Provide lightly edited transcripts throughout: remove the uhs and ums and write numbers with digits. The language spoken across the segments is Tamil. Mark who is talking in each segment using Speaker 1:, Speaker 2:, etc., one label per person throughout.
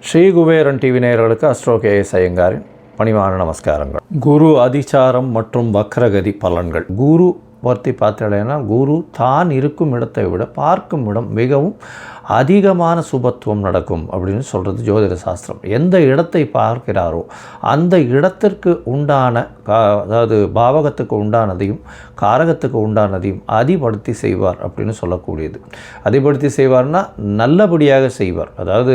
Speaker 1: ஸ்ரீ குபேரன் டிவி நேயர்களுக்கு அஸ்ட்ரோ கேஎஸ் ஐயங்காரின் பணிவான நமஸ்காரங்கள். குரு அதிசாரம் மற்றும் வக்ரகதி பலன்கள். குரு பற்றி பார்த்தீங்கன்னா, குரு தான் இருக்கும் இடத்தை விட பார்க்கும் இடம் மிகவும் அதிகமான சுபத்துவம் நடக்கும் அப்படின்னு சொல்கிறது ஜோதிட சாஸ்திரம். எந்த இடத்தை பார்க்கிறாரோ அந்த இடத்திற்கு உண்டான அதாவது பாவகத்துக்கு உண்டானதையும் காரகத்துக்கு உண்டானதையும் அதிபடுத்தி செய்வார் அப்படின்னு சொல்லக்கூடியது. அதிபடுத்தி செய்வார்னா நல்லபடியாக செய்வார். அதாவது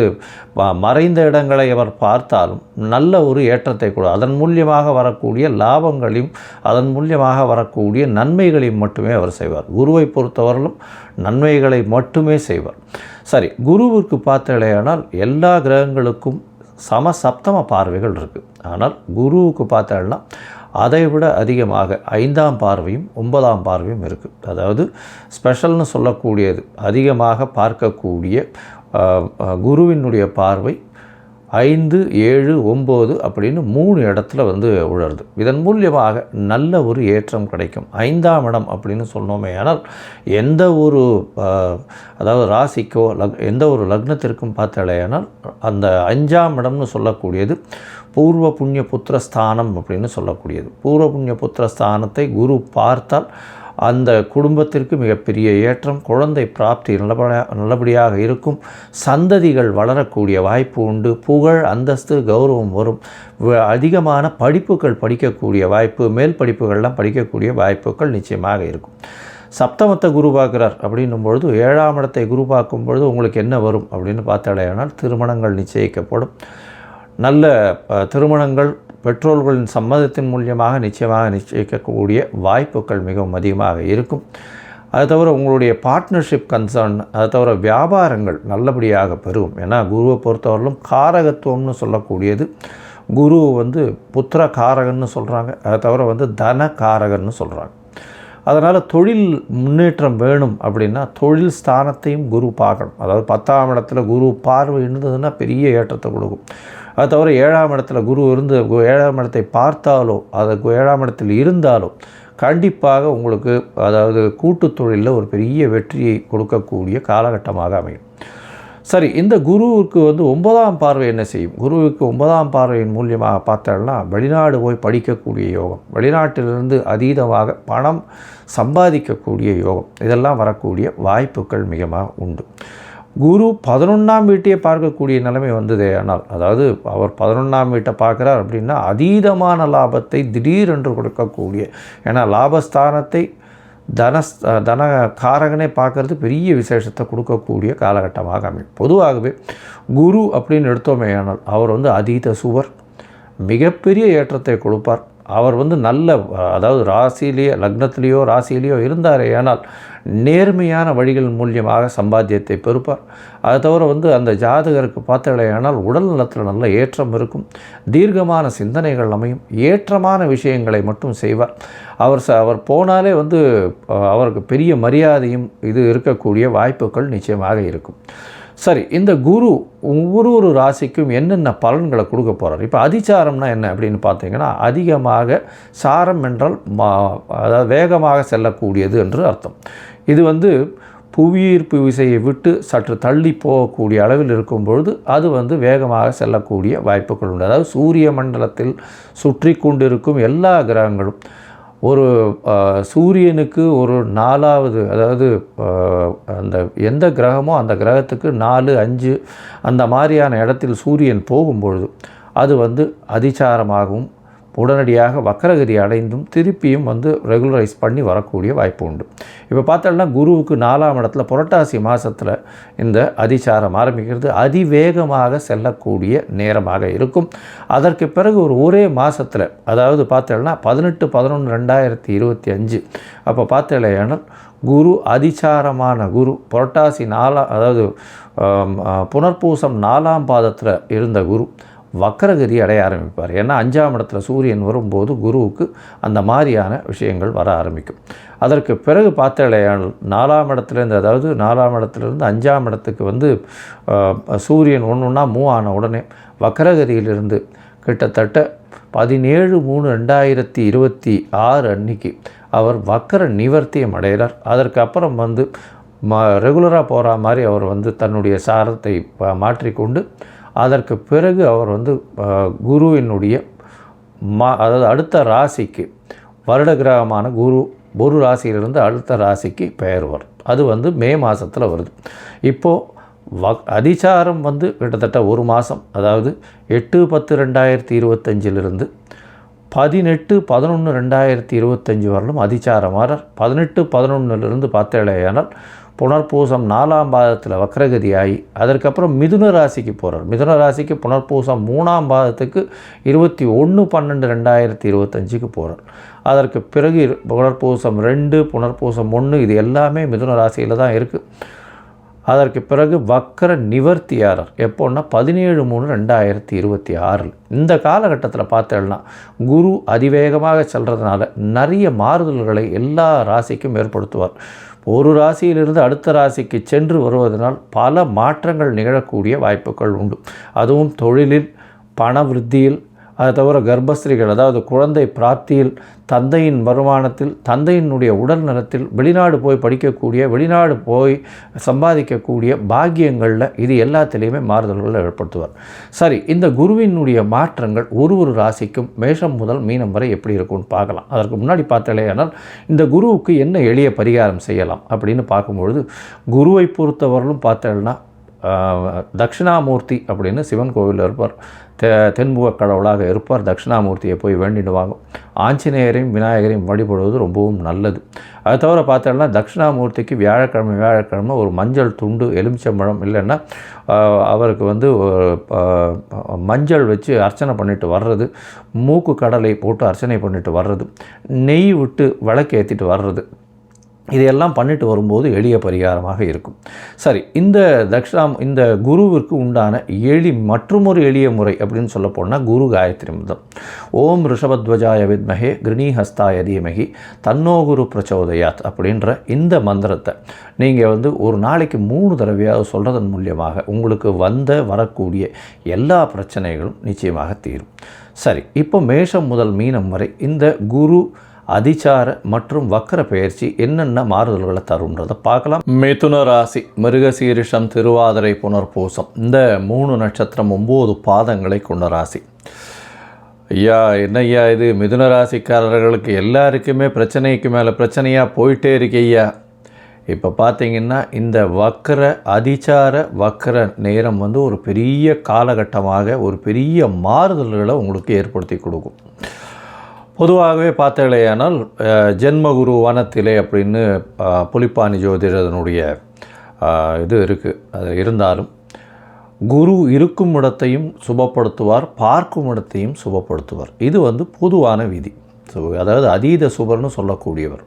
Speaker 1: மறைந்த இடங்களை அவர் பார்த்தாலும் நல்ல ஒரு ஏற்றத்தை கூட அதன் மூலியமாக வரக்கூடிய லாபங்களையும் அதன் மூலியமாக வரக்கூடிய நன்மைகளையும் மட்டுமே அவர் செய்வார். குருவை பொறுத்தவரையிலும் நன்மைகளை மட்டுமே செய்வார். சரி, குருவிற்கு பார்த்தலையானால் எல்லா கிரகங்களுக்கும் சமசப்தம பார்வைகள் இருக்குது. ஆனால் குருவுக்கு பார்த்தோம்னா அதை விட அதிகமாக 5ஆம் பார்வையும் 9ஆம் பார்வையும் இருக்குது. அதாவது ஸ்பெஷல்னு சொல்லக்கூடியது அதிகமாக பார்க்கக்கூடிய குருவினுடைய பார்வை 5, 7, 9 அப்படின்னு 3 இடத்துல உழருது. இதன் மூலியமாக நல்ல ஒரு ஏற்றம் கிடைக்கும். 5ஆம் இடம் அப்படின்னு சொன்னோமே, ஆனால் எந்த ஒரு அதாவது ராசிக்கோ எந்த ஒரு லக்னத்திற்கும் பார்த்தாலேயானால் அந்த 5ஆம் இடம்னு சொல்லக்கூடியது பூர்வ புண்ணிய புத்திரஸ்தானம் அப்படின்னு சொல்லக்கூடியது. பூர்வ புண்ணிய புத்திரஸ்தானத்தை குரு பார்த்தால் அந்த குடும்பத்திற்கு மிகப்பெரிய ஏற்றம், குழந்தை பிராப்தி நல்லபடியாக இருக்கும், சந்ததிகள் வளரக்கூடிய வாய்ப்பு உண்டு, புகழ் அந்தஸ்து கௌரவம் வரும், அதிகமான படிப்புகள் படிக்கக்கூடிய வாய்ப்பு, மேல் படிப்புகள்லாம் படிக்கக்கூடிய வாய்ப்புகள் நிச்சயமாக இருக்கும். சப்தமத்தை குரு பார்க்குறார் அப்படின்னும் பொழுது 7ஆம் இடத்தை குரு பார்க்கும் பொழுது உங்களுக்கு என்ன வரும் அப்படின்னு பார்த்தாலேயானால் திருமணங்கள் நிச்சயிக்கப்படும். நல்ல திருமணங்கள் பெற்றோர்களின் சம்மதத்தின் மூலியமாக நிச்சயிக்கக்கூடிய வாய்ப்புகள் மிகவும் அதிகமாக இருக்கும். அது தவிர உங்களுடைய பார்ட்னர்ஷிப் கன்சர்ன், அது தவிர வியாபாரங்கள் நல்லபடியாக பெருகும். ஏன்னா குருவை பொறுத்தவரையிலும் காரகத்துவம்னு சொல்லக்கூடியது குரு புத்திர காரகன்னு சொல்கிறாங்க. அதை தவிர தன காரகன்னு சொல்கிறாங்க. அதனால் தொழில் முன்னேற்றம் வேணும் அப்படின்னா தொழில் ஸ்தானத்தையும் குரு பார்க்கணும். அதாவது 10ஆம் இடத்துல குரு பார்வை இருந்ததுன்னா பெரிய ஏற்றத்தை கொடுக்கும். அது தவிர 7ஆம் இடத்துல குரு 7ஆம் இடத்தை பார்த்தாலோ அது 7ஆம் இடத்தில் இருந்தாலோ கண்டிப்பாக உங்களுக்கு அதாவது கூட்டு தொழிலில் ஒரு பெரிய வெற்றியை கொடுக்கக்கூடிய காலகட்டமாக அமையும். சரி, இந்த குருவுக்கு 9ஆம் பார்வை என்ன செய்யும்? குருவுக்கு 9ஆம் பார்வையின் மூலியமாக பார்த்தோம்னா வெளிநாடு போய் படிக்கக்கூடிய யோகம், வெளிநாட்டிலிருந்து அதீதமாக பணம் சம்பாதிக்கக்கூடிய யோகம், இதெல்லாம் வரக்கூடிய வாய்ப்புகள் மிகமாக உண்டு. குரு 11ஆம் வீட்டையே பார்க்கக்கூடிய நிலைமை வந்ததே. ஆனால் அதாவது அவர் 11ஆம் வீட்டை பார்க்குறார் அப்படின்னா அதீதமான லாபத்தை திடீரென்று கொடுக்கக்கூடிய, ஏன்னா லாபஸ்தானத்தை தன காரகனே பார்க்கறது பெரிய விசேஷத்தை கொடுக்கக்கூடிய காலகட்டமாக அமையும். பொதுவாகவே குரு அப்படின்னு எடுத்தோமே ஆனால் அவர் அதீத சுவர், மிகப்பெரிய ஏற்றத்தை கொடுப்பார். அவர் நல்ல அதாவது ராசியிலேயோ லக்னத்திலேயோ ராசியிலேயோ இருந்தாரே ஆனால் நேர்மையான வழிகள் மூலியமாக சம்பாத்தியத்தை பெறுப்பார். அதை தவிர அந்த ஜாதகருக்கு பார்த்தலையானால் உடல் நலத்தில் நல்ல ஏற்றம் இருக்கும், தீர்க்கமான சிந்தனைகள் அமையும், ஏற்றமான விஷயங்களை மட்டும் செய்வார். அவர் போனாலே அவருக்கு பெரிய மரியாதையும் இது இருக்கக்கூடிய வாய்ப்புகள் நிச்சயமாக இருக்கும். சரி, இந்த குரு ஒவ்வொரு ராசிக்கும் என்னென்ன பலன்களை கொடுக்க போகிறார்? இப்போ அதிசாரம்னா என்ன அப்படின்னு பார்த்தீங்கன்னா, அதிகமாக சாரம் என்றால் அதாவது வேகமாக செல்லக்கூடியது என்று அர்த்தம். இது புவியீர்ப்பு விசையை விட்டு சற்று தள்ளி போகக்கூடிய அளவில் இருக்கும் பொழுது அது வேகமாக செல்லக்கூடிய வாய்ப்புகள் உண்டு. அதாவது சூரிய மண்டலத்தில் சுற்றி கொண்டிருக்கும் எல்லா கிரகங்களும் ஒரு சூரியனுக்கு ஒரு 4வது அதாவது அந்த எந்த கிரகமோ அந்த கிரகத்துக்கு 4, 5 அந்த மாதிரியான இடத்தில் சூரியன் போகும்பொழுது அது அதிசாரமாகவும் உடனடியாக வக்ரகதி அடைந்தும் திருப்பியும் ரெகுலரைஸ் பண்ணி வரக்கூடிய வாய்ப்பு உண்டு. இப்போ பார்த்தோம்னா குருவுக்கு 4ஆம் இடத்துல புரட்டாசி மாதத்தில் இந்த அதிசாரம் ஆரம்பிக்கிறது அதிவேகமாக செல்லக்கூடிய நேரமாக இருக்கும். அதற்கு பிறகு ஒரே மாதத்தில் அதாவது பார்த்தோம்னா 18/11/2025 அப்போ பார்த்தலையானால் குரு அதிசாரமான குரு புரட்டாசி 4 அதாவது புனர்பூசம் 4ஆம் பாதத்தில் இருந்த குரு வக்ரகதி அடைய ஆரம்பிப்பார். ஏன்னா 5ஆம் இடத்துல சூரியன் வரும்போது குருவுக்கு அந்த மாதிரியான விஷயங்கள் வர ஆரம்பிக்கும். அதற்கு பிறகு பார்த்தலையானால் 4ஆம் இடத்துலேருந்து அதாவது 4ஆம் இடத்துலேருந்து 5ஆம் இடத்துக்கு சூரியன் ஒன்றுன்னா மூவ் ஆன உடனே வக்ரகதியிலிருந்து கிட்டத்தட்ட 17/3/2026 அன்னைக்கு அவர் வக்கர நிவர்த்தியம் அடைகிறார். அதற்கு அப்புறம் வந்து ரெகுலராக போகிற மாதிரி அவர் வந்து தன்னுடைய சாரத்தை மாற்றிக்கொண்டு அதற்கு பிறகு அவர் வந்து குருவினுடைய அதாவது அடுத்த ராசிக்கு வருட கிரகமான குரு ஒரு ராசியிலிருந்து அடுத்த ராசிக்கு பெயர்வார். அது வந்து மே மாதத்தில் வருது. இப்போது அதிசாரம் வந்து கிட்டத்தட்ட ஒரு மாதம், அதாவது 8/10/2025 18/11/2025 வரலும் அதிசாரமானார். 18/11 பார்த்தேலையானால் புனர்பூசம் 4ஆம் பாதத்தில் வக்ரகதியாகி அதற்கப்புறம் மிதுன ராசிக்கு போகிறார். மிதுன ராசிக்கு புனர்பூசம் 3ஆம் பாதத்துக்கு 21/12/2025 போகிறார். அதற்கு பிறகு புனர்பூசம் 2 புனர்பூசம் 1 இது எல்லாமே மிதுன ராசியில் தான் இருக்குது. அதற்கு பிறகு வக்கர நிவர்த்தியாரர் எப்போன்னா 17/3/2026. இந்த காலகட்டத்தில் பார்த்தேன்னா குரு அதிவேகமாக செல்றதுனால நிறைய மாறுதல்களை எல்லா ராசிக்கும் ஏற்படுத்துவார். ஒரு ராசியிலிருந்து அடுத்த ராசிக்கு சென்று வருவதனால் பல மாற்றங்கள் நிகழக்கூடிய வாய்ப்புகள் உண்டு. அதுவும் தொழிலில், பண விருத்தியில், அதை தவிர கர்ப்பஸ்திரிகள் அதாவது குழந்தை பிராப்தியில், தந்தையின் வருமானத்தில், தந்தையினுடைய உடல் நலத்தில், வெளிநாடு போய் படிக்கக்கூடிய, வெளிநாடு போய் சம்பாதிக்கக்கூடிய பாக்கியங்களில் இது எல்லாத்திலையுமே மாறுதல்களை ஏற்படுத்துவார். சரி, இந்த குருவினுடைய மாற்றங்கள் ஒரு ராசிக்கும் மேஷம் முதல் மீனம் வரை எப்படி இருக்கும்னு பார்க்கலாம். அதற்கு முன்னாடி பார்த்தாலேயானால் இந்த குருவுக்கு என்ன எளிய பரிகாரம் செய்யலாம் அப்படின்னு பார்க்கும்பொழுது, குருவை பொறுத்தவரையிலும் பார்த்தேன்னா தட்சிணாமூர்த்தி அப்படின்னு சிவன் கோவிலில் இருப்பார். தென்முக கடவுளாக இருப்பார். தட்சிணாமூர்த்தியை போய் வேண்டிடுவாங்க. ஆஞ்சநேயரையும் விநாயகரையும் வழிபடுவது ரொம்பவும் நல்லது. அது தவிர பார்த்தோம்னா தட்சிணாமூர்த்திக்கு வியாழக்கிழமை ஒரு மஞ்சள் துண்டு, எலுமிச்சம்பழம் இல்லைன்னா அவருக்கு வந்து மஞ்சள் வச்சு அர்ச்சனை பண்ணிட்டு வர்றது, மூக்கு கடலை போட்டு அர்ச்சனை பண்ணிட்டு வர்றது, நெய் விட்டு விளக்கு ஏற்றிட்டு வர்றது, இதையெல்லாம் பண்ணிட்டு வரும்போது எளிய பரிகாரமாக இருக்கும். சரி, இந்த குருவிற்கு உண்டான மற்றொரு எளிய முறை அப்படின்னு சொல்ல போனால் குரு காயத்ரி மந்திரம். ஓம் ரிஷபத்வஜாய வித்மஹே கிருணிஹஸ்தாய தீமஹி தன்னோ குரு பிரச்சோதயாத் அப்படின்ற இந்த மந்திரத்தை நீங்கள் வந்து ஒரு நாளைக்கு 3 தடவையாவது சொல்கிறதன் மூலியமாக உங்களுக்கு வரக்கூடிய எல்லா பிரச்சனைகளும் நிச்சயமாக தீரும். சரி, இப்போ மேஷம் முதல் மீனம் வரை இந்த குரு அதிசார மற்றும் வக்கர பெயர்ச்சி என்னென்ன மாறுதல்களை தரும்ன்றதை பார்க்கலாம். மிதுன ராசி, மிருகசீரிஷம், திருவாதிரை, புனர்பூசம் இந்த 3 நட்சத்திரம் 9 பாதங்களை கொண்ட ராசி. ஐயா என்னய்யா இது, மிதுன ராசிக்காரர்களுக்கு எல்லாருக்குமே பிரச்சனைக்கு மேலே பிரச்சனையாக போயிட்டே இருக்கையா. இப்போ பார்த்தீங்கன்னா இந்த அதிசார வக்கர நேரம் வந்து ஒரு பெரிய காலகட்டமாக ஒரு பெரிய மாறுதல்களை உங்களுக்கு ஏற்படுத்தி கொடுக்கும். பொதுவாகவே பார்த்தீங்களேயானால் ஜென்மகுரு வனத்திலே அப்படின்னு புலிப்பாணி ஜோதிடனுடைய இது இருக்குது. அது இருந்தாலும் குரு இருக்கும் இடத்தையும் சுபப்படுத்துவார், பார்க்கும் இடத்தையும் சுபப்படுத்துவார். இது வந்து பொதுவான விதி. அதாவது அதீத சுபர்னு சொல்லக்கூடியவர்.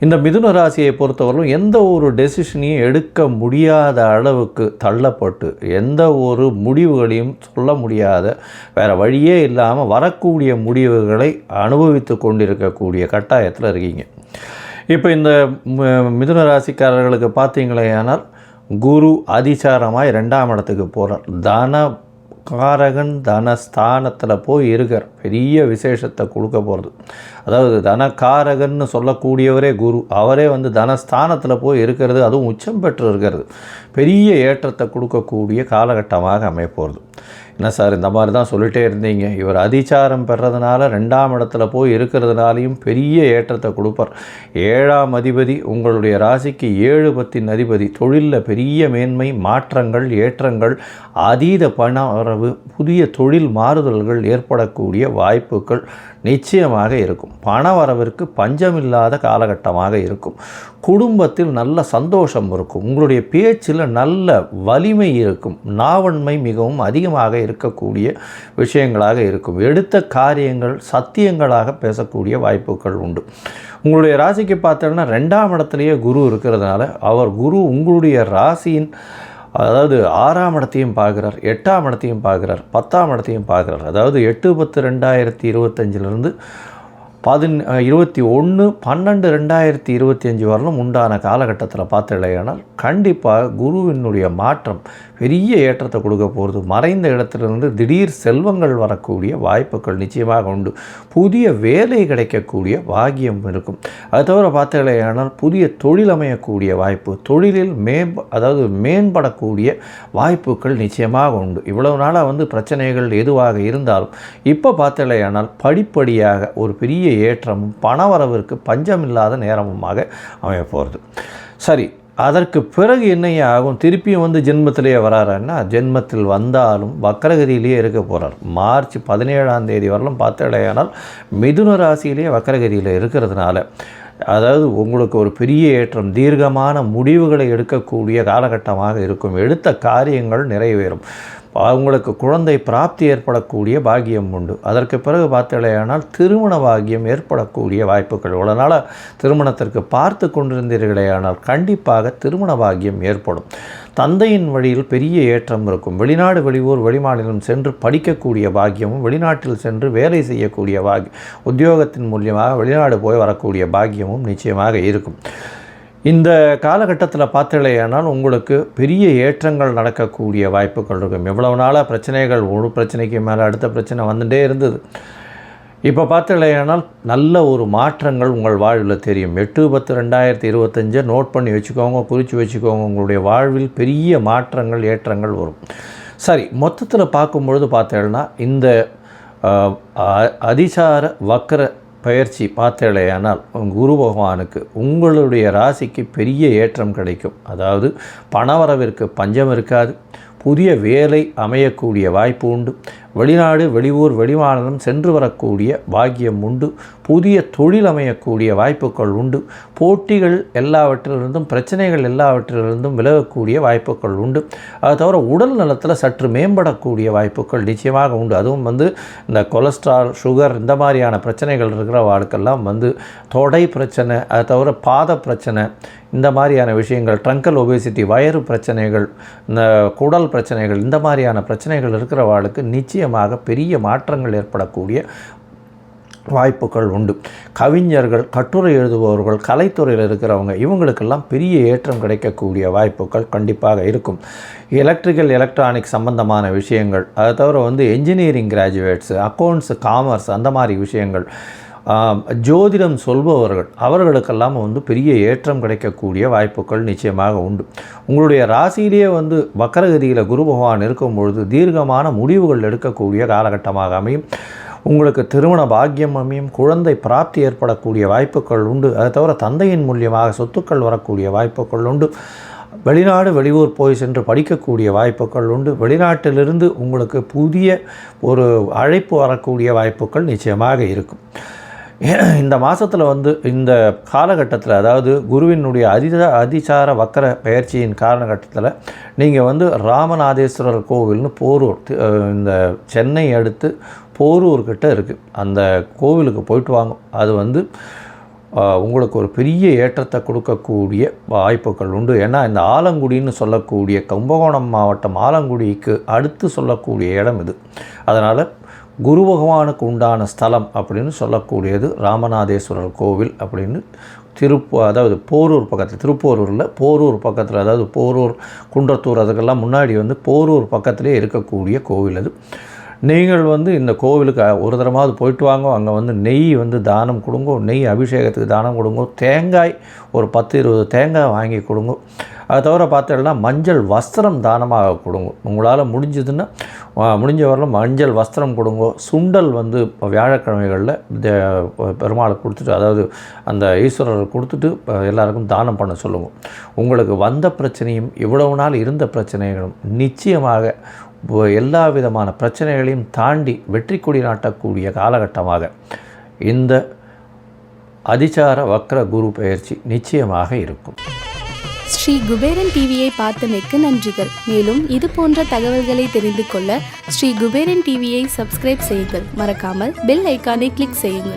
Speaker 1: இந்த மிதுன ராசியை பொறுத்தவரையிலும் எந்த ஒரு டெசிஷனையும் எடுக்க முடியாத அளவுக்கு தள்ளப்பட்டு எந்த ஒரு முடிவுகளையும் சொல்ல முடியாத வேறு வழியே இல்லாமல் வரக்கூடிய முடிவுகளை அனுபவித்து கொண்டிருக்கக்கூடிய கட்டாயத்தில் இருக்கீங்க. இப்போ இந்த மிதுன ராசிக்காரர்களுக்கு பார்த்தீங்களேயானால் குரு அதிசாரமாக 2ஆம் இடத்துக்கு போகிறார். தனகாரகன் தனஸ்தானத்தில் போய் இருக்கார். பெரிய விசேஷத்தை கொடுக்க போகிறது. அதாவது தனகாரகன்னு சொல்லக்கூடியவரே குரு, அவரே வந்து தனஸ்தானத்தில் போய் இருக்கிறது, அதுவும் உச்சம் பெற்று இருக்கிறது, பெரிய ஏற்றத்தை கொடுக்கக்கூடிய காலகட்டமாக அமைப்போகிறது. என்ன சார் இந்த மாதிரி தான் சொல்லிகிட்டே இருந்தீங்க, இவர் அதிசாரம் பெறதுனால 2ஆம் இடத்துல போய் இருக்கிறதுனாலையும் பெரிய ஏற்றத்தை கொடுப்பார். 7ஆம் அதிபதி உங்களுடைய ராசிக்கு 7 பத்தின் அதிபதி. தொழிலில் பெரிய மேன்மை, மாற்றங்கள், ஏற்றங்கள், அதீத பண வரவு, புதிய தொழில் மாறுதல்கள் ஏற்படக்கூடிய வாய்ப்புகள் நிச்சயமாக இருக்கும். பண வரவிற்கு பஞ்சமில்லாத காலகட்டமாக இருக்கும். குடும்பத்தில் நல்ல சந்தோஷம் இருக்கும். உங்களுடைய பேச்சில் நல்ல வலிமை இருக்கும். நாவன்மை மிகவும் அதிகமாக இருக்கக்கூடிய விஷயங்களாக இருக்கும். எடுத்த காரியங்கள் சத்தியங்களாக பேசக்கூடிய வாய்ப்புகள் உண்டு. உங்களுடைய ராசிக்கு பார்த்தோன்னா 2ஆம் இடத்துலையே குரு இருக்கிறதுனால குரு உங்களுடைய ராசியின் அதாவது 6ஆம் இடத்தையும் பார்க்குறார், 8ஆம் இடத்தையும் பார்க்குறார், 10ஆம் இடத்தையும் பார்க்குறார். அதாவது 8/10/2025 21/12/2025 வரலும் உண்டான காலகட்டத்தில் பார்த்தீங்களேனால் கண்டிப்பாக குருவினுடைய மாற்றம் பெரிய ஏற்றத்தை கொடுக்க போகிறது. மறைந்த இடத்திலிருந்து திடீர் செல்வங்கள் வரக்கூடிய வாய்ப்புகள் நிச்சயமாக உண்டு. புதிய வேலை கிடைக்கக்கூடிய பாக்கியம் இருக்கும். அது தவிர பார்த்தீங்களேனால் புதிய தொழில் அமையக்கூடிய வாய்ப்பு, தொழிலில் மேம்படக்கூடிய வாய்ப்புகள் நிச்சயமாக உண்டு. இவ்வளவு நாளாக பிரச்சனைகள் எதுவாக இருந்தாலும் இப்போ பார்த்தீங்களேனால் படிப்படியாக ஒரு பெரிய ஏற்றமும் பணவரவிற்கு பஞ்சமில்லாத நேரமுமாக அமைய போகிறது. சரி, அதற்கு பிறகு என்னையே ஆகும்? திருப்பியும் ஜென்மத்திலேயே வராருன்னா, ஜென்மத்தில் வந்தாலும் வக்கரகதியிலேயே இருக்க போகிறார். மார்ச் 17ஆம் தேதி வரலும் பார்த்தடையானால் மிதுன ராசியிலேயே வக்கரகதியில் இருக்கிறதுனால, அதாவது உங்களுக்கு ஒரு பெரிய ஏற்றம், தீர்க்கமான முடிவுகளை எடுக்கக்கூடிய காலகட்டமாக இருக்கும். எடுத்த காரியங்கள் நிறைவேறும். அவங்களுக்கு குழந்தை பிராப்தி ஏற்படக்கூடிய பாக்கியம் உண்டு. அதற்கு பிறகு பார்த்தீங்களேயானால் திருமண பாக்கியம் ஏற்படக்கூடிய வாய்ப்புகள். இவ்வளோ நாளாக திருமணத்திற்கு பார்த்து கொண்டிருந்தீர்களேயானால் கண்டிப்பாக திருமண பாக்கியம் ஏற்படும். தந்தையின் வழியில் பெரிய ஏற்றம் இருக்கும். வெளிநாடு, வெளியூர், வெளிமாநிலம் சென்று படிக்கக்கூடிய பாக்கியமும், வெளிநாட்டில் சென்று வேலை செய்யக்கூடிய பாக்கியம், உத்தியோகத்தின் மூலியமாக வெளிநாடு போய் வரக்கூடிய பாக்கியமும் நிச்சயமாக இருக்கும். இந்த காலகட்டத்தில் பார்த்தீங்களேயானால் உங்களுக்கு பெரிய ஏற்றங்கள் நடக்கக்கூடிய வாய்ப்புகள் இருக்கும். எவ்வளவு நாளாக பிரச்சனைகள், ஒரு பிரச்சனைக்கு மேலே அடுத்த பிரச்சனை வந்துகிட்டே இருந்தது. இப்போ பார்த்தீங்களேயானால் நல்ல ஒரு மாற்றங்கள் உங்கள் வாழ்வில் தெரியும். 8/10/2025 நோட் பண்ணி வச்சுக்கோங்க, குறித்து வச்சுக்கோங்க. உங்களுடைய வாழ்வில் பெரிய மாற்றங்கள், ஏற்றங்கள் வரும். சரி, மொத்தத்தில் பார்க்கும்பொழுது பார்த்தீங்கன்னா இந்த அதிசார வக்கர பயிற்சி பார்த்தேலையானால் குரு பகவானுக்கு உங்களுடைய ராசிக்கு பெரிய ஏற்றம் கிடைக்கும். அதாவது பணவரவிற்கு பஞ்சம் இருக்காது. புதிய வேலை அமையக்கூடிய வாய்ப்பு உண்டு. வெளிநாடு, வெளியூர், வெளிமாநிலம் சென்று வரக்கூடிய பாக்கியம் உண்டு. புதிய தொழில் அமையக்கூடிய வாய்ப்புகள் உண்டு. போட்டிகள் எல்லாவற்றிலிருந்தும், பிரச்சனைகள் எல்லாவற்றிலிருந்தும் விலகக்கூடிய வாய்ப்புகள் உண்டு. அது தவிர உடல் நலத்தில் சற்று மேம்படக்கூடிய வாய்ப்புகள் நிச்சயமாக உண்டு. அதுவும் இந்த கொலஸ்ட்ரால், சுகர் இந்த மாதிரியான பிரச்சனைகள் இருக்கிற வாழ்க்கெல்லாம் தொடை பிரச்சனை, அது தவிர பாத பிரச்சனை, இந்த மாதிரியான விஷயங்கள், ட்ரங்கல் ஒபேசிட்டி, வயிறு பிரச்சனைகள், இந்த குடல் பிரச்சனைகள், இந்த மாதிரியான பிரச்சனைகள் இருக்கிற வாழ்க்கை நிச்சயமாக பெரிய மாற்றங்கள் ஏற்படக்கூடிய வாய்ப்புகள் உண்டு. கவிஞர்கள், கட்டுரை எழுதுபவர்கள், கலைத்துறையில் இருக்கிறவங்க, இவங்களுக்கெல்லாம் பெரிய ஏற்றம் கிடைக்கக்கூடிய வாய்ப்புகள் கண்டிப்பாக இருக்கும். எலக்ட்ரிக்கல், எலக்ட்ரானிக் சம்பந்தமான விஷயங்கள், அதை தவிர என்ஜினியரிங் கிராஜுவேட்ஸு, அக்கௌண்ட்ஸு, காமர்ஸ் அந்த மாதிரி விஷயங்கள், ஜோதிடம் சொல்பவர்கள், அவர்களுக்கெல்லாம் பெரிய ஏற்றம் கிடைக்கக்கூடிய வாய்ப்புகள் நிச்சயமாக உண்டு. உங்களுடைய ராசியிலேயே வக்கரகதியில் குரு பகவான் இருக்கும் பொழுது தீர்க்கமான முடிவுகள் எடுக்கக்கூடிய காலகட்டமாக அமையும். உங்களுக்கு திருமண பாக்கியம் அமையும். குழந்தை பிராப்தி ஏற்படக்கூடிய வாய்ப்புகள் உண்டு. அதை தவிர தந்தையின் மூலியமாக சொத்துக்கள் வரக்கூடிய வாய்ப்புகள் உண்டு. வெளிநாடு, வெளியூர் போய் சென்று படிக்கக்கூடிய வாய்ப்புகள் உண்டு. வெளிநாட்டிலிருந்து உங்களுக்கு புதிய ஒரு அழைப்பு வரக்கூடிய வாய்ப்புகள் நிச்சயமாக இருக்கும். இந்த மாதத்தில் இந்த காலகட்டத்தில், அதாவது குருவினுடைய அதிசார வக்கர பயிற்சியின் காலகட்டத்தில் நீங்கள் ராமநாதேஸ்வரர் கோவில்னு போரூர், இந்த சென்னை அடுத்து போரூர்கிட்ட இருக்குது, அந்த கோவிலுக்கு போயிட்டு வாங்க. அது உங்களுக்கு ஒரு பெரிய ஏற்றத்தை கொடுக்கக்கூடிய வாய்ப்புகள் உண்டு. ஏன்னா இந்த ஆலங்குடின்னு சொல்லக்கூடிய கும்பகோணம் மாவட்டம் ஆலங்குடிக்கு அடுத்து சொல்லக்கூடிய இடம் இது. அதனால் குரு பகவானுக்கு உண்டான ஸ்தலம் அப்படின்னு சொல்லக்கூடியது ராமநாதேஸ்வரர் கோவில் அப்படின்னு அதாவது போரூர் பக்கத்தில், திருப்போரூரில் போரூர் பக்கத்தில், அதாவது போரூர், குன்றத்தூர் அதுக்கெல்லாம் முன்னாடி போரூர் பக்கத்திலே இருக்கக்கூடிய கோவில் அது. நீங்கள் இந்த கோவிலுக்கு ஒரு தரமாவது போயிட்டு வாங்க. அங்கே நெய் தானம் கொடுங்க, நெய் அபிஷேகத்துக்கு தானம் கொடுங்க, தேங்காய் ஒரு 10-20 தேங்காய் வாங்கி கொடுங்க. அது தவிர பார்த்தீங்கன்னா மஞ்சள் வஸ்திரம் தானமாக கொடுங்க. உங்களால் முடிஞ்சதுன்னா முடிஞ்ச வரலும் மஞ்சள் வஸ்திரம் கொடுங்க. சுண்டல் வியாழக்கிழமைகளில் பெருமாளை கொடுத்துட்டு, அதாவது அந்த ஈஸ்வரரை கொடுத்துட்டு எல்லாருக்கும் தானம் பண்ண சொல்லுங்கள். உங்களுக்கு வந்த பிரச்சனையும் இவ்வளவு நாள் இருந்த பிரச்சனைகளும் நிச்சயமாக எல்லா விதமான பிரச்சனைகளையும் தாண்டி வெற்றி கொடி நாட்டக்கூடிய காலகட்டமாக இந்த அதிசார வக்ர குரு பயிற்சி நிச்சயமாக இருக்கும்.
Speaker 2: ஸ்ரீ குபேரன் டிவியை பார்த்தமைக்கு நன்றிகள். மேலும் இது போன்ற தகவல்களை தெரிந்து கொள்ள ஸ்ரீ குபேரன் டிவியை சப்ஸ்கிரைப் செய்யுங்கள். மறக்காமல் பெல் ஐக்கானை கிளிக் செய்யுங்கள்.